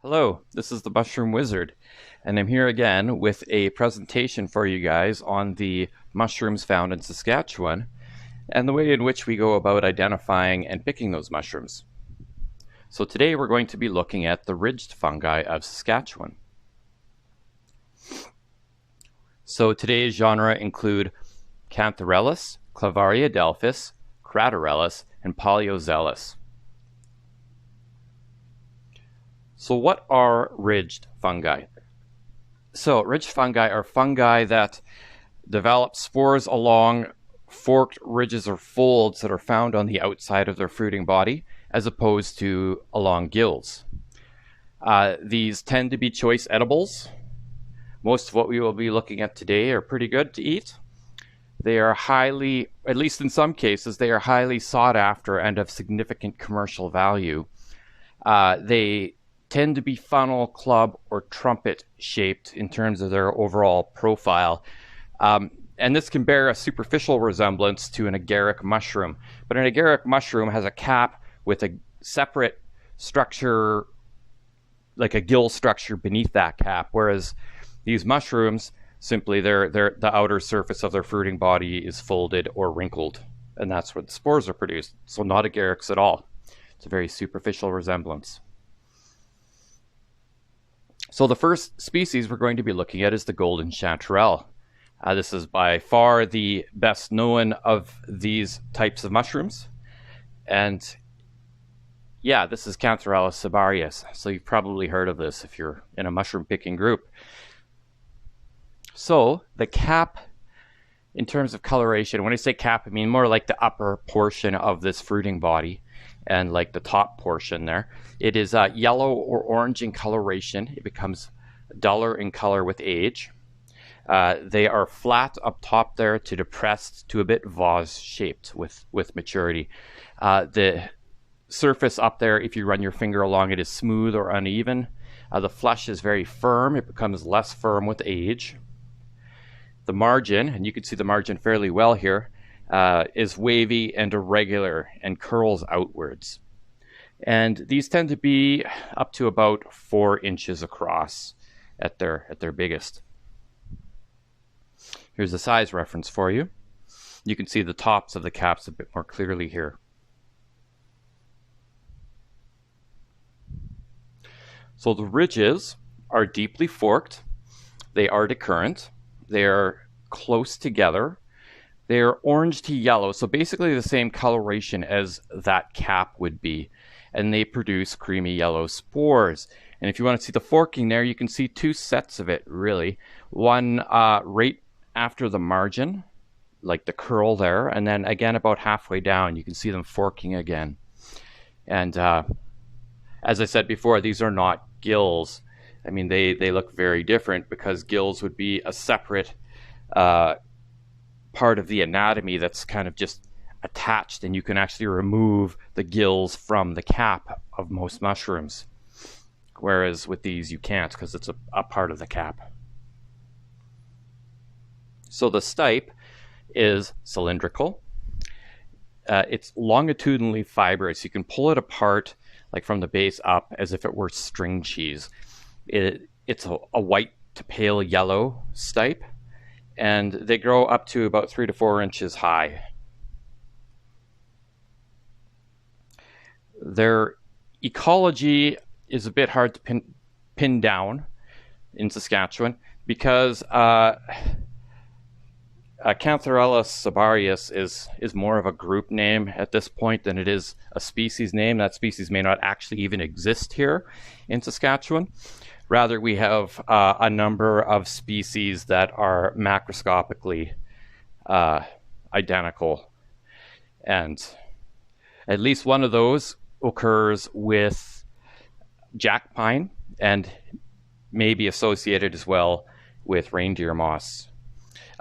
Hello, this is the Mushroom Wizard, and I'm here again with a presentation for you guys on the mushrooms found in Saskatchewan and the way in which we go about identifying and picking those mushrooms. So today we're going to be looking at the ridged fungi of Saskatchewan. So today's genre include Chanterelles, Clavariadelphus, Craterellus, and Polyozellus. So what are ridged fungi? So ridged fungi are fungi that develop spores along forked ridges or folds that are found on the outside of their fruiting body, as opposed to along gills. These tend to be choice edibles. Most of what we will be looking at today are pretty good to eat. They are highly, at least in some cases, they are highly sought after and of significant commercial value. They tend to be funnel, club, or trumpet shaped in terms of their overall profile. And this can bear a superficial resemblance to an agaric mushroom. But an agaric mushroom has a cap with a separate structure, like a gill structure beneath that cap, whereas these mushrooms, simply the outer surface of their fruiting body is folded or wrinkled, and that's where the spores are produced. So not agarics at all. It's a very superficial resemblance. So the first species we're going to be looking at is the golden chanterelle. This is by far the best known of these types of mushrooms. And yeah, this is Chanterellus sabarius. So you've probably heard of this if you're in a mushroom picking group. So the cap, in terms of coloration, when I say cap, I mean more like the upper portion of this fruiting body and like the top portion there. It is yellow or orange in coloration. It becomes duller in color with age. They are flat up top there to depressed to a bit vase-shaped with maturity. The surface up there, if you run your finger along it, is smooth or uneven. The flesh is very firm. It becomes less firm with age. The margin, and you can see the margin fairly well here, is wavy and irregular and curls outwards. And these tend to be up to about 4 inches across at their biggest. Here's a size reference for you. You can see the tops of the caps a bit more clearly here. So the ridges are deeply forked. They are decurrent. They are close together. They are orange to yellow, so basically the same coloration as that cap would be. And they produce creamy yellow spores. And if you want to see the forking there, you can see 2 sets of it, really. One right after the margin, like the curl there, and then again about halfway down, you can see them forking again. And as I said before, these are not gills. I mean, they look very different because gills would be a separate part of the anatomy that's kind of just attached, and you can actually remove the gills from the cap of most mushrooms. Whereas with these, you can't because it's a part of the cap. So the stipe is cylindrical. It's longitudinally fibrous. You can pull it apart like from the base up as if it were string cheese. It's a white to pale yellow stipe, and they grow up to about 3 to 4 inches high. Their ecology is a bit hard to pin down in Saskatchewan because Chanterellus sabarius is more of a group name at this point than it is a species name. That species may not actually even exist here in Saskatchewan. Rather, we have a number of species that are macroscopically identical. And at least one of those occurs with jack pine and may be associated as well with reindeer moss.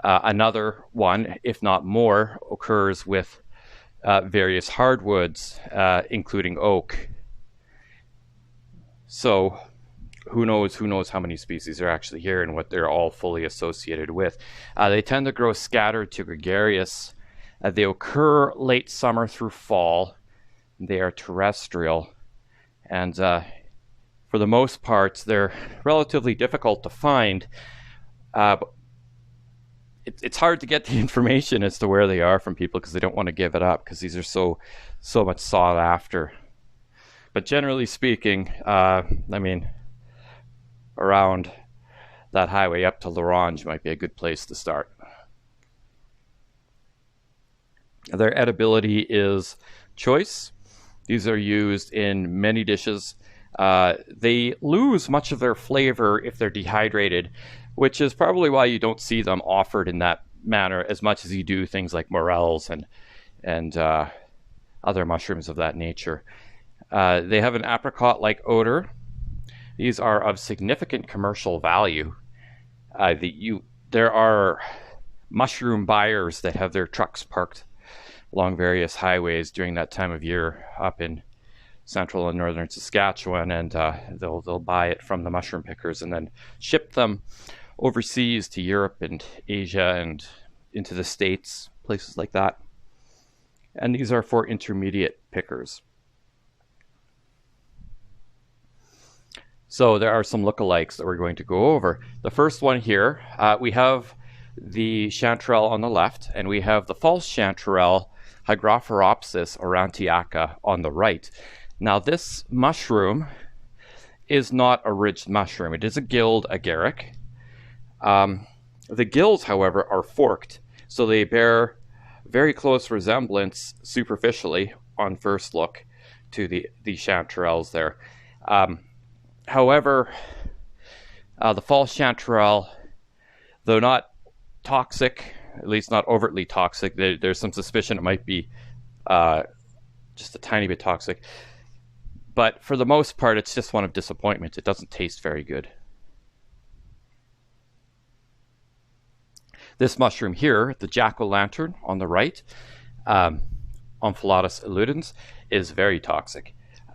Another one, if not more, occurs with various hardwoods, including oak. So who knows how many species are actually here and what they're all fully associated with. They tend to grow scattered to gregarious. They occur late summer through fall. They are terrestrial. And for the most part, they're relatively difficult to find. It's hard to get the information as to where they are from people because they don't want to give it up because these are so much sought after. But generally speaking, I mean, around that highway up to L'Orange might be a good place to start. Their edibility is choice. These are used in many dishes. They lose much of their flavor if they're dehydrated, which is probably why you don't see them offered in that manner as much as you do things like morels and other mushrooms of that nature. They have an apricot-like odor. These are of significant commercial value. There are mushroom buyers that have their trucks parked along various highways during that time of year up in central and northern Saskatchewan, and they'll buy it from the mushroom pickers and then ship them overseas to Europe and Asia and into the States, places like that. And these are for intermediate pickers. So there are some lookalikes that we're going to go over. The first one here, we have the chanterelle on the left, and we have the false chanterelle, Hygrophilopsis aurantiaca, on the right. Now this mushroom is not a ridged mushroom. It is a gilled agaric. The gills, however, are forked, so they bear very close resemblance superficially on first look to the chanterelles there. However, the false chanterelle, though not toxic, at least not overtly toxic, there's some suspicion it might be just a tiny bit toxic. But for the most part, it's just one of disappointment. It doesn't taste very good. This mushroom here, the jack-o'-lantern on the right, Omphalotus illudens, is very toxic.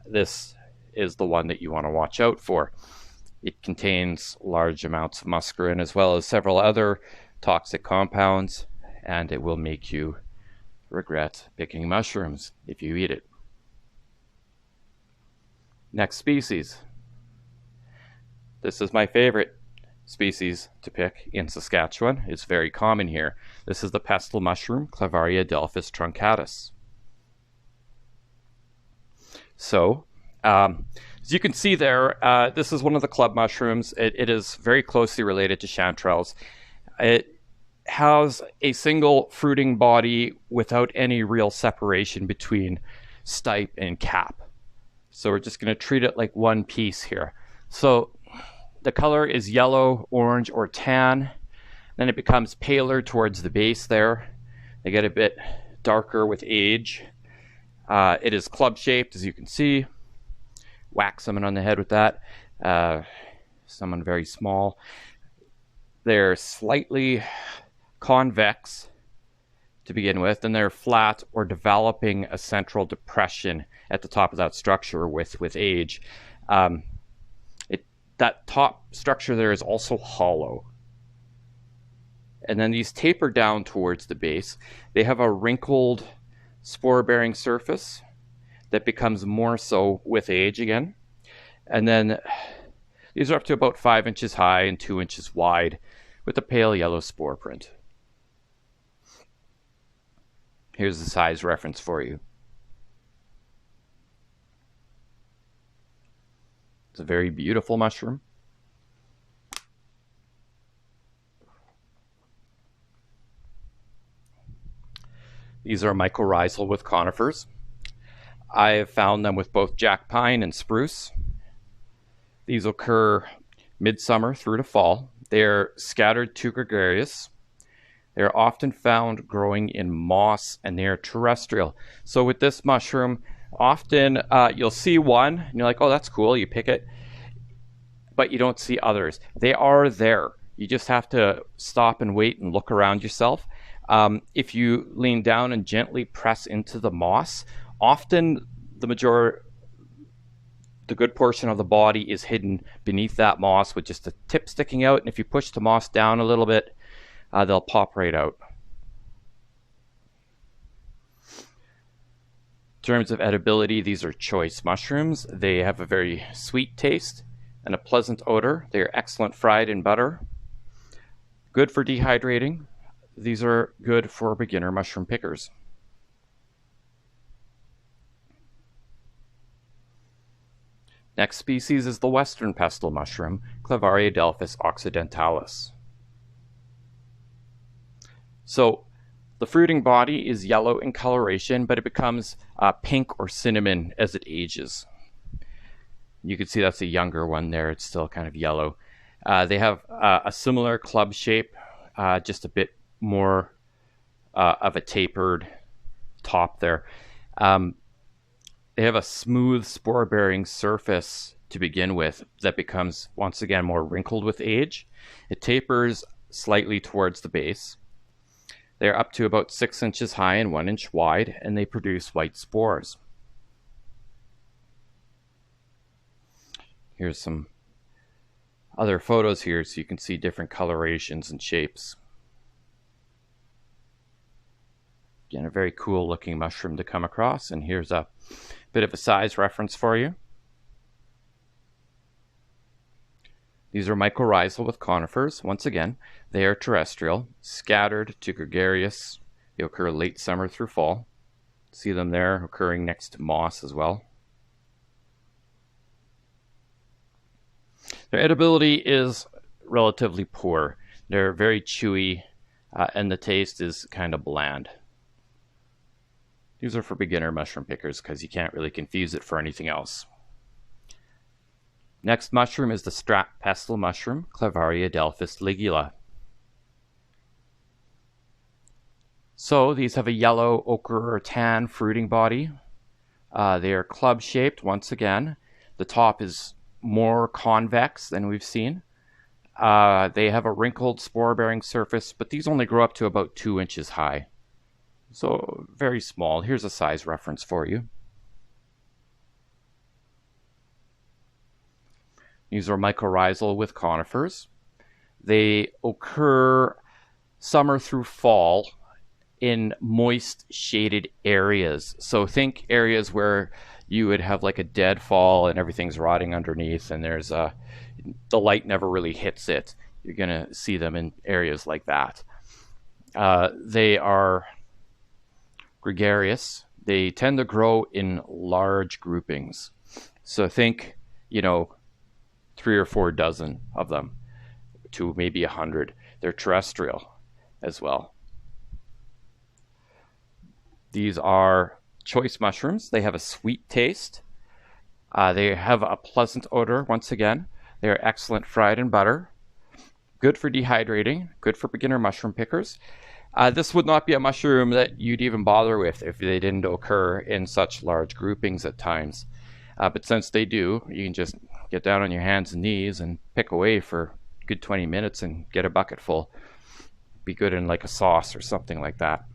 This is the one that you want to watch out for. It contains large amounts of muscarine as well as several other toxic compounds, and it will make you regret picking mushrooms if you eat it. Next species. This is my favorite species to pick in Saskatchewan. It's very common here. This is the pestle mushroom, Clavariadelphus truncatus. So, as you can see there, this is one of the club mushrooms. It is very closely related to chanterelles. It has a single fruiting body without any real separation between stipe and cap. So we're just going to treat it like one piece here. So the color is yellow, orange, or tan. Then it becomes paler towards the base there. They get a bit darker with age. It is club-shaped, as you can see. Whack someone on the head with that. Someone very small. They're slightly convex to begin with, and they're flat or developing a central depression at the top of that structure with age. That top structure there is also hollow. And then these taper down towards the base. They have a wrinkled spore-bearing surface that becomes more so with age again. And then these are up to about 5 inches high and 2 inches wide with a pale yellow spore print. Here's the size reference for you. It's a very beautiful mushroom. These are mycorrhizal with conifers. I have found them with both jack pine and spruce. These occur midsummer through to fall. They're scattered to gregarious. They're often found growing in moss, and they are terrestrial. So with this mushroom, often you'll see one, and you're like, oh, that's cool, you pick it, but you don't see others. They are there. You just have to stop and wait and look around yourself. If you lean down and gently press into the moss, often the good portion of the body is hidden beneath that moss with just the tip sticking out, and if you push the moss down a little bit, they'll pop right out. In terms of edibility, these are choice mushrooms. They have a very sweet taste. and a pleasant odor. They are excellent fried in butter. Good for dehydrating. These are good for beginner mushroom pickers. Next species is the western pestle mushroom, Clavariadelphus occidentalis. So the fruiting body is yellow in coloration, but it becomes pink or cinnamon as it ages. You can see that's a younger one there. It's still kind of yellow. They have a similar club shape, just a bit more of a tapered top there. They have a smooth spore-bearing surface to begin with that becomes, once again, more wrinkled with age. It tapers slightly towards the base. They're up to about 6 inches high and 1 inch wide, and they produce white spores. Here's some other photos here so you can see different colorations and shapes. Again, a very cool looking mushroom to come across, and here's a bit of a size reference for you. These are mycorrhizal with conifers. Once again, they are terrestrial, scattered to gregarious. They occur late summer through fall. See them there occurring next to moss as well. Their edibility is relatively poor. They're very chewy, and the taste is kind of bland. These are for beginner mushroom pickers because you can't really confuse it for anything else. Next mushroom is the pestle mushroom, Clavariadelphus ligula. So these have a yellow, ochre, or tan fruiting body. They are club-shaped once again. The top is more convex than we've seen. They have a wrinkled spore-bearing surface, but these only grow up to about 2 inches high. So very small. Here's a size reference for you. These are mycorrhizal with conifers. They occur summer through fall in moist shaded areas. So think areas where you would have like a deadfall and everything's rotting underneath, and there's the light never really hits it. You're gonna see them in areas like that. They are gregarious. They tend to grow in large groupings. So think, 3 or 4 dozen of them to maybe 100. They're terrestrial as well. These are choice mushrooms. They have a sweet taste. They have a pleasant odor. Once again, they are excellent fried in butter. Good for dehydrating. Good for beginner mushroom pickers. This would not be a mushroom that you'd even bother with if they didn't occur in such large groupings at times. But since they do, you can just get down on your hands and knees and pick away for a good 20 minutes and get a bucket full. Be good in like a sauce or something like that.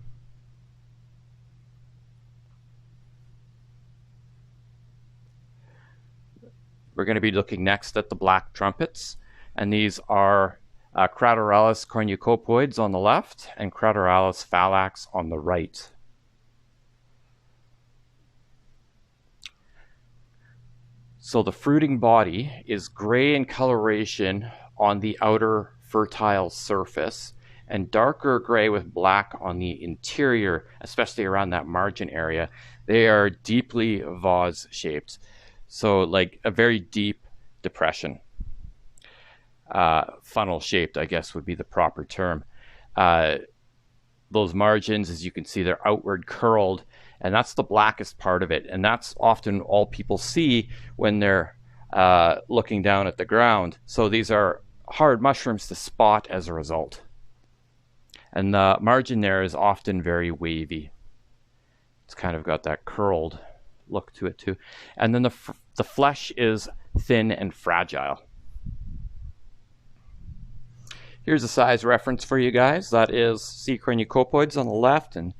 We're going to be looking next at the black trumpets, and these are Craterellus cornucopoides on the left and Craterellus phallax on the right. So the fruiting body is gray in coloration on the outer fertile surface and darker gray with black on the interior, especially around that margin area. They are deeply vase shaped, so like a very deep depression. Funnel shaped, I guess, would be the proper term. Those margins, as you can see, they're outward curled, and that's the blackest part of it, and that's often all people see when they're looking down at the ground. So these are hard mushrooms to spot as a result, and the margin there is often very wavy. It's kind of got that curled look to it too, and then the flesh is thin and fragile. Here's a size reference for you guys. That is C. cornucopoides on the left and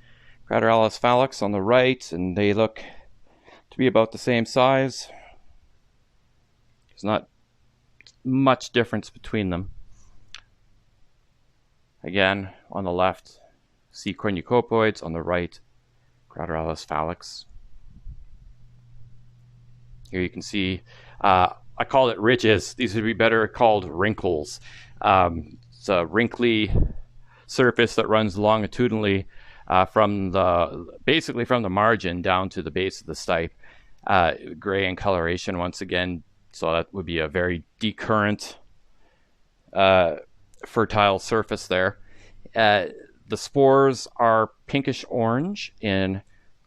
Craterellus phallax on the right, and they look to be about the same size. There's not much difference between them. Again, on the left, C. cornucopoides, on the right, Craterellus phallax. Here you can see, I I call it ridges. These would be better called wrinkles. It's a wrinkly surface that runs longitudinally basically from the margin down to the base of the stipe. Gray in coloration once again, so that would be a very decurrent, fertile surface there. The spores are pinkish orange in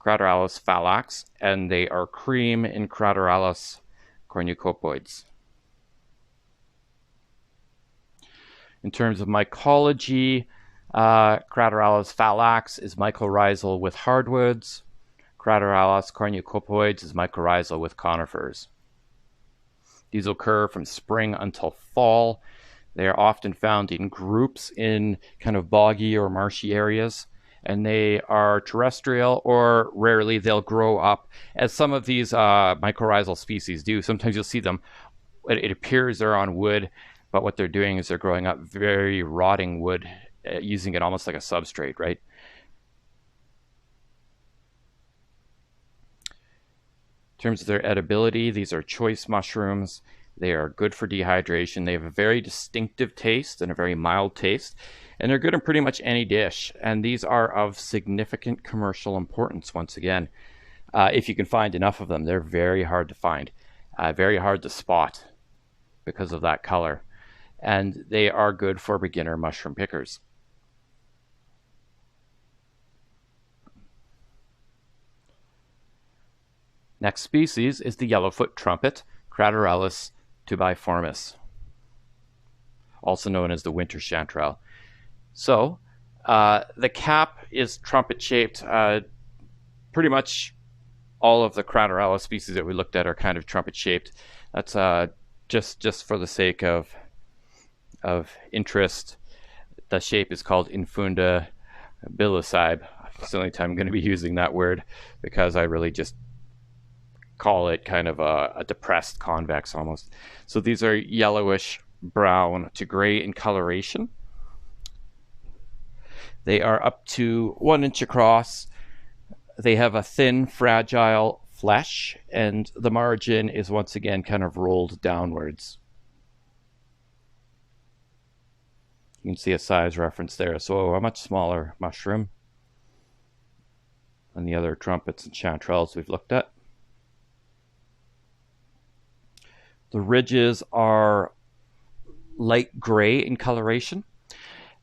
Craterellus phallax, and they are cream in Craterellus cornucopoides. In terms of mycology, Craterellus phallax is mycorrhizal with hardwoods. Craterellus cornucopoides is mycorrhizal with conifers. These occur from spring until fall. They are often found in groups in kind of boggy or marshy areas, and they are terrestrial, or rarely they'll grow up, as some of these mycorrhizal species do. Sometimes you'll see them, it appears they're on wood, but what they're doing is they're growing up very rotting wood, using it almost like a substrate, right? In terms of their edibility, these are choice mushrooms. They are good for dehydration. They have a very distinctive taste and a very mild taste, and they're good in pretty much any dish. And these are of significant commercial importance, once again. If you can find enough of them, they're very hard to find, very hard to spot because of that color. And they are good for beginner mushroom pickers. Next species is the yellowfoot trumpet, Craterellus tubiformis, also known as the winter chanterelle. So the cap is trumpet shaped. Pretty much all of the Craterellus species that we looked at are kind of trumpet shaped. That's just for the sake of interest. The shape is called infunda bilicybe. It's the only time I'm going to be using that word, because I really just call it kind of a depressed convex almost. So these are yellowish brown to gray in coloration. They are up to 1 inch across. They have a thin, fragile flesh, and the margin is once again kind of rolled downwards. You can see a size reference there. So a much smaller mushroom than the other trumpets and chanterelles we've looked at. The ridges are light gray in coloration.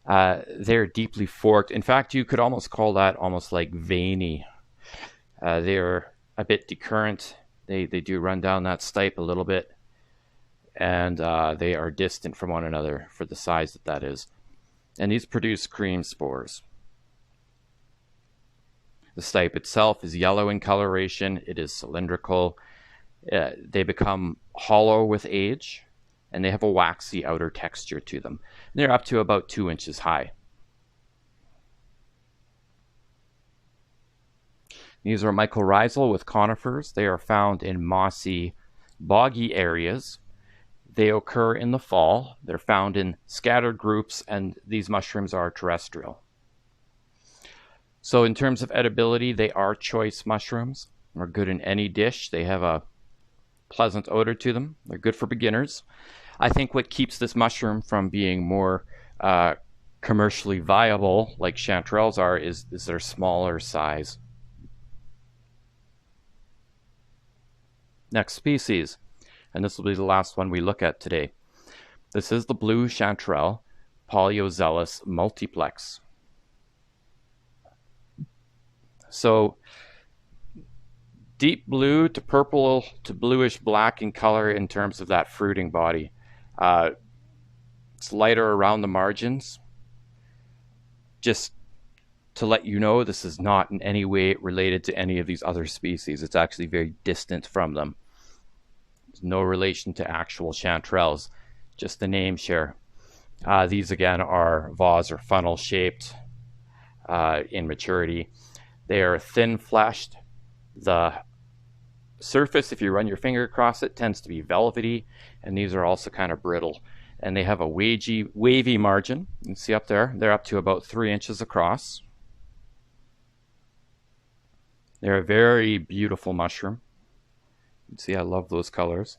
They're deeply forked. In fact, you could almost call that almost like veiny. They're a bit decurrent. They do run down that stipe a little bit, and they are distant from one another for the size that is. And these produce cream spores. The stipe itself is yellow in coloration. It is cylindrical. They become hollow with age, and they have a waxy outer texture to them. They're up to about 2 inches high. These are mycorrhizal with conifers. They are found in mossy, boggy areas. They occur in the fall. They're found in scattered groups, and these mushrooms are terrestrial. So in terms of edibility, they are choice mushrooms. They're good in any dish. They have a pleasant odor to them. They're good for beginners. I think what keeps this mushroom from being more commercially viable, like chanterelles are, is their smaller size. Next species, and this will be the last one we look at today. This is the blue chanterelle, Polyozellus multiplex. So deep blue to purple to bluish black in color in terms of that fruiting body. It's lighter around the margins. Just to let you know, this is not in any way related to any of these other species. It's actually very distant from them. There's no relation to actual chanterelles, just the name share. These again are vase or funnel shaped in maturity. They are thin fleshed. The surface, if you run your finger across it, tends to be velvety, and these are also kind of brittle. And they have a wavy margin. You can see up there, they're up to about 3 inches across. They're a very beautiful mushroom. You can see I love those colors.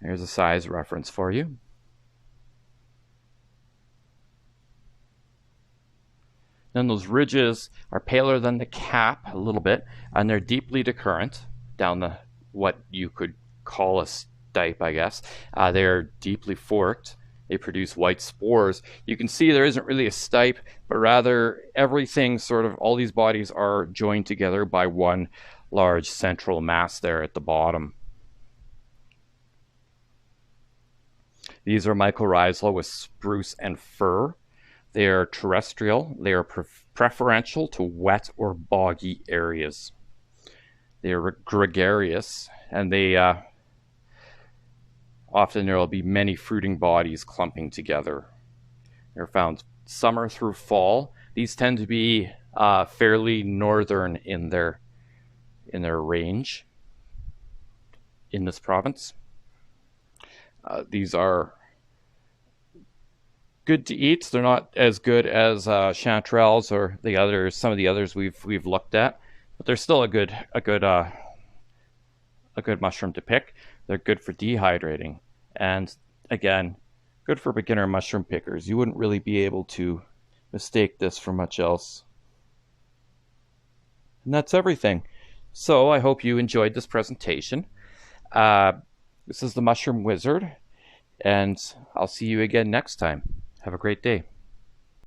There's a size reference for you. Then those ridges are paler than the cap a little bit, and they're deeply decurrent down the what you could call a stipe, I guess. They're deeply forked. They produce white spores. You can see there isn't really a stipe, but rather everything sort of, all these bodies are joined together by one large central mass there at the bottom. These are mycorrhizae with spruce and fir. They are terrestrial. They are preferential to wet or boggy areas. They are gregarious, and they often there will be many fruiting bodies clumping together. They're found summer through fall. These tend to be fairly northern in their range in this province. These are good to eat. They're not as good as chanterelles or the others, some of the others we've looked at, but they're still a good mushroom to pick. They're good for dehydrating, and again, good for beginner mushroom pickers. You wouldn't really be able to mistake this for much else. And that's everything. So I hope you enjoyed this presentation. This is the Mushroom Wizard, and I'll see you again next time. Have a great day.